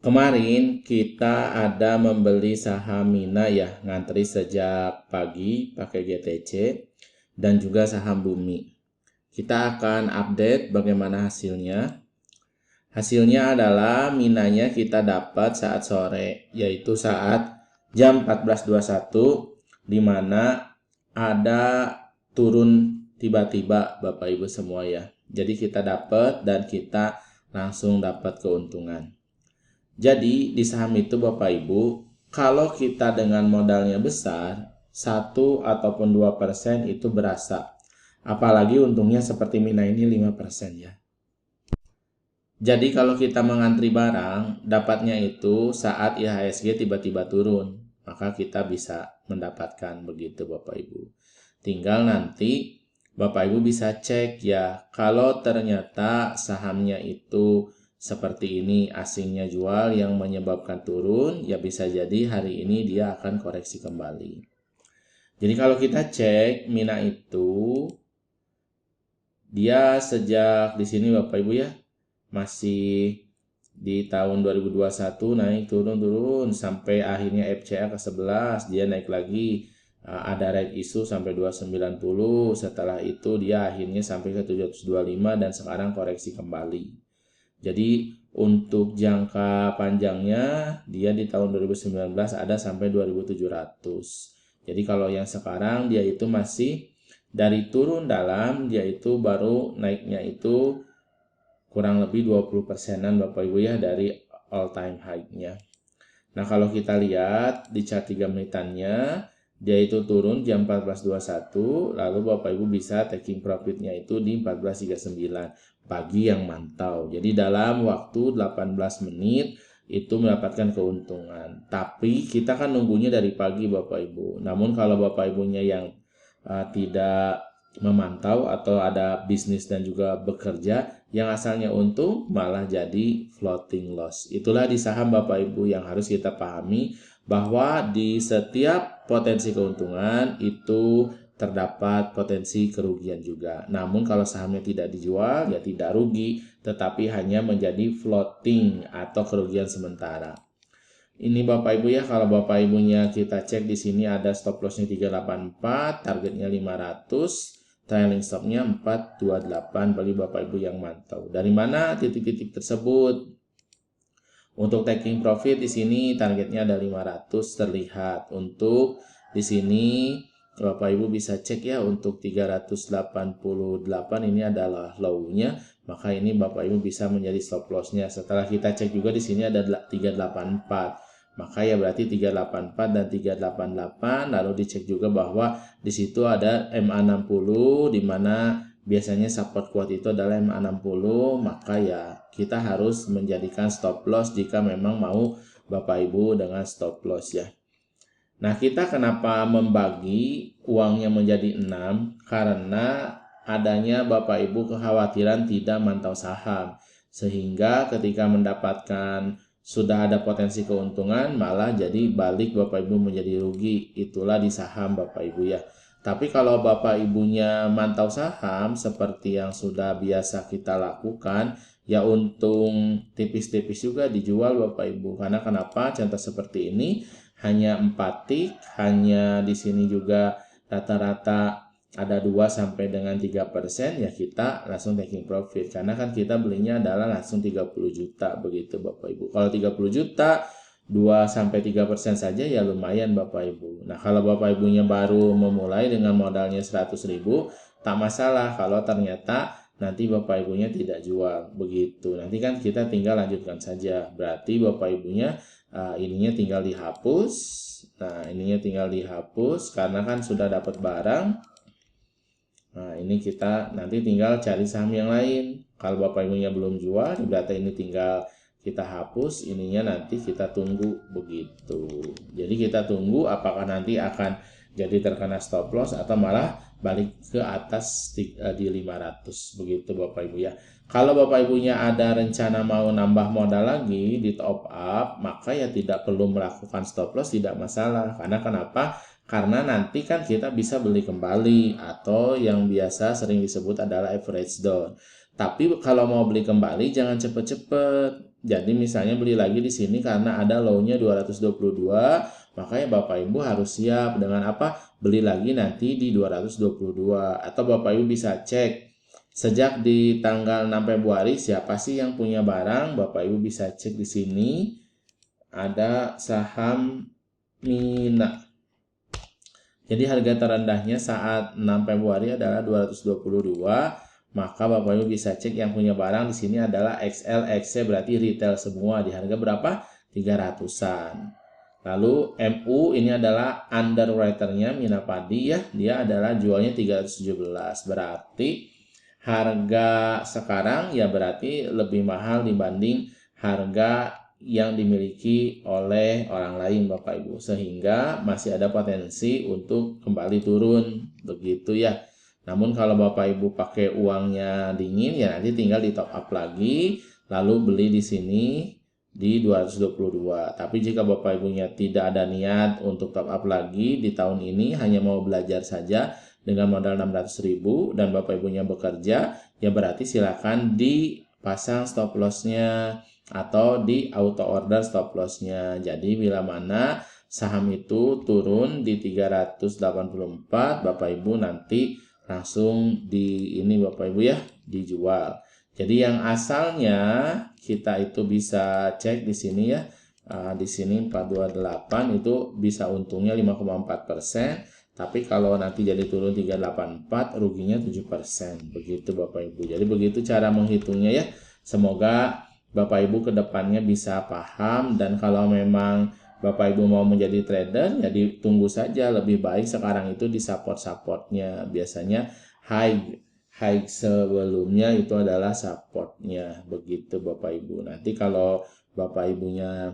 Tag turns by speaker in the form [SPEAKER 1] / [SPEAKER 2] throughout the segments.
[SPEAKER 1] Kemarin kita ada membeli saham Mina ya, ngantri sejak pagi pakai GTC dan juga saham Bumi. Kita akan update bagaimana hasilnya. Hasilnya adalah Minanya kita dapat saat sore, yaitu saat jam 14.21, di mana ada turun tiba-tiba Bapak Ibu semua ya. Jadi kita dapat dan kita langsung dapat keuntungan. Jadi di saham itu Bapak Ibu, kalau kita dengan modalnya besar, 1 ataupun 2% itu berasa. Apalagi untungnya seperti Mina ini 5% ya. Jadi kalau kita mengantri barang, dapatnya itu saat IHSG tiba-tiba turun. Maka kita bisa mendapatkan begitu Bapak Ibu. Tinggal nanti Bapak Ibu bisa cek ya, kalau ternyata sahamnya itu seperti ini, asingnya jual yang menyebabkan turun, ya bisa jadi hari ini dia akan koreksi kembali. Jadi kalau kita cek Mina itu, dia sejak di sini Bapak Ibu ya, masih di tahun 2021 naik turun sampai akhirnya FCA ke 11, dia naik lagi. Ada right issue sampai 290, setelah itu dia akhirnya sampai ke 725 dan sekarang koreksi kembali. Jadi untuk jangka panjangnya dia di tahun 2019 ada sampai 2700. Jadi kalau yang sekarang dia itu masih dari turun dalam, dia itu baru naiknya itu kurang lebih 20%-an Bapak Ibu ya dari all time high-nya. Nah kalau kita lihat di chart 3 menitannya, dia itu turun jam 14.21, lalu Bapak Ibu bisa taking profitnya itu di 14.39 pagi yang mantau. Jadi dalam waktu 18 menit itu mendapatkan keuntungan. Tapi kita kan nunggunya dari pagi Bapak Ibu. Namun kalau Bapak Ibunya yang tidak memantau atau ada bisnis dan juga bekerja, yang asalnya untung malah jadi floating loss. Itulah di saham Bapak Ibu yang harus kita pahami, bahwa di setiap potensi keuntungan itu terdapat potensi kerugian juga. Namun kalau sahamnya tidak dijual ya tidak rugi, tetapi hanya menjadi floating atau kerugian sementara. Ini Bapak Ibu ya, kalau Bapak Ibunya kita cek di sini ada stop lossnya 384, targetnya 500, trailing stopnya 428 bagi Bapak Ibu yang mantau. Dari mana titik-titik tersebut? Untuk taking profit di sini targetnya ada 500 terlihat. Untuk di sini Bapak Ibu bisa cek ya, untuk 388 ini adalah low-nya, maka ini Bapak Ibu bisa menjadi stop loss-nya. Setelah kita cek juga di sini ada 384. Maka ya berarti 384 dan 388, lalu dicek juga bahwa di situ ada MA60 di mana biasanya support kuat itu adalah MA60, maka ya kita harus menjadikan stop loss jika memang mau Bapak Ibu dengan stop loss ya. Nah, kita kenapa membagi uangnya menjadi 6? Karena adanya Bapak Ibu kekhawatiran tidak mantau saham, sehingga ketika mendapatkan sudah ada potensi keuntungan malah jadi balik Bapak Ibu menjadi rugi. Itulah di saham Bapak Ibu ya. Tapi kalau Bapak Ibunya mantau saham seperti yang sudah biasa kita lakukan, ya untung tipis-tipis juga dijual Bapak Ibu. Karena kenapa? Contoh seperti ini hanya 4 tik, hanya di sini juga rata-rata ada 2 sampai dengan 3%, ya kita langsung taking profit. Karena kan kita belinya adalah langsung 30 juta begitu Bapak Ibu. Kalau 30 juta 2 sampai 3% saja ya lumayan Bapak Ibu. Nah, kalau Bapak Ibunya baru memulai dengan modalnya 100.000, tak masalah kalau ternyata nanti Bapak Ibunya tidak jual begitu. Nanti kan kita tinggal lanjutkan saja. Berarti Bapak Ibunya ininya tinggal dihapus. Nah, ininya tinggal dihapus karena kan sudah dapat barang. Nah, ini kita nanti tinggal cari saham yang lain. Kalau Bapak Ibunya belum jual, berarti ini tinggal kita hapus, ininya nanti kita tunggu begitu. Jadi kita tunggu apakah nanti akan jadi terkena stop loss atau malah balik ke atas di 500 begitu Bapak Ibu ya. Kalau Bapak Ibunya ada rencana mau nambah modal lagi di top up, maka ya tidak perlu melakukan stop loss, tidak masalah. Karena kenapa? Karena nanti kan kita bisa beli kembali atau yang biasa sering disebut adalah average down. Tapi kalau mau beli kembali jangan cepet-cepet. Jadi misalnya beli lagi di sini karena ada low-nya 222, makanya Bapak Ibu harus siap dengan apa? Beli lagi nanti di 222. Atau Bapak Ibu bisa cek sejak di tanggal 6 Februari siapa sih yang punya barang? Bapak Ibu bisa cek di sini. Ada saham Mina. Jadi harga terendahnya saat 6 Februari adalah 222. Maka Bapak Ibu bisa cek yang punya barang di sini adalah XL, XC berarti retail semua di harga berapa? 300-an. Lalu MU ini adalah underwriternya Mina Padi ya, dia adalah jualnya 317. Berarti harga sekarang ya berarti lebih mahal dibanding harga yang dimiliki oleh orang lain Bapak Ibu, sehingga masih ada potensi untuk kembali turun begitu ya. Namun kalau Bapak Ibu pakai uangnya dingin ya nanti tinggal di top up lagi lalu beli di sini di 222. Tapi jika Bapak Ibunya tidak ada niat untuk top up lagi di tahun ini, hanya mau belajar saja dengan modal 600.000 dan Bapak Ibunya bekerja, ya berarti silakan dipasang stop lossnya atau di auto order stop lossnya. Jadi bila mana saham itu turun di 384, Bapak Ibu nanti langsung di ini Bapak Ibu ya dijual. Jadi yang asalnya kita itu bisa cek di sini ya. Di sini 428 itu bisa untungnya 5,4%, tapi kalau nanti jadi turun 384 ruginya 7%. Begitu Bapak Ibu. Jadi begitu cara menghitungnya ya. Semoga Bapak Ibu kedepannya bisa paham, dan kalau memang Bapak Ibu mau menjadi trader, ya ditunggu saja, lebih baik sekarang itu di support-supportnya. Biasanya high sebelumnya itu adalah supportnya, begitu Bapak Ibu. Nanti kalau Bapak Ibunya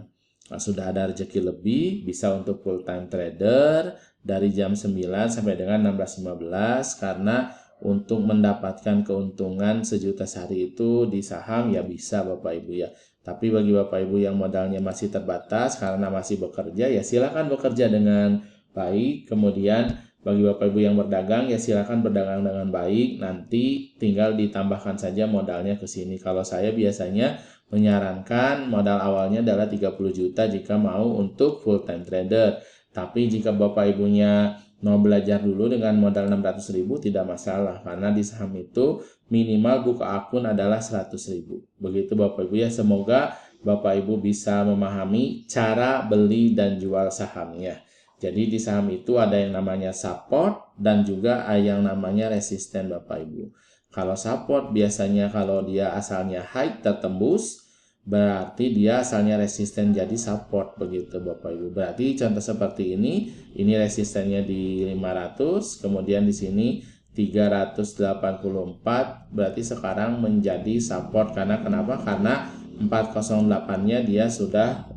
[SPEAKER 1] sudah ada rezeki lebih, bisa untuk full time trader dari jam 9 sampai dengan 16.15, karena untuk mendapatkan keuntungan sejuta sehari itu di saham ya bisa Bapak Ibu ya. Tapi bagi Bapak Ibu yang modalnya masih terbatas karena masih bekerja, ya silakan bekerja dengan baik. Kemudian bagi Bapak Ibu yang berdagang, ya silakan berdagang dengan baik. Nanti tinggal ditambahkan saja modalnya ke sini. Kalau saya biasanya menyarankan modal awalnya adalah 30 juta jika mau untuk full time trader. Tapi jika Bapak Ibunya mau belajar dulu dengan modal 600.000 tidak masalah, karena di saham itu minimal buka akun adalah 100.000. Begitu Bapak Ibu ya, semoga Bapak Ibu bisa memahami cara beli dan jual sahamnya. Jadi di saham itu ada yang namanya support dan juga ada yang namanya resisten Bapak Ibu. Kalau support biasanya kalau dia asalnya high tertembus, berarti dia asalnya resisten jadi support begitu Bapak Ibu. Berarti contoh seperti ini resistennya di 500, kemudian di sini 384, berarti sekarang menjadi support. Karena kenapa? Karena 408-nya dia sudah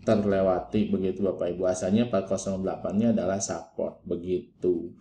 [SPEAKER 1] terlewati begitu Bapak Ibu. Asalnya 408-nya adalah support begitu.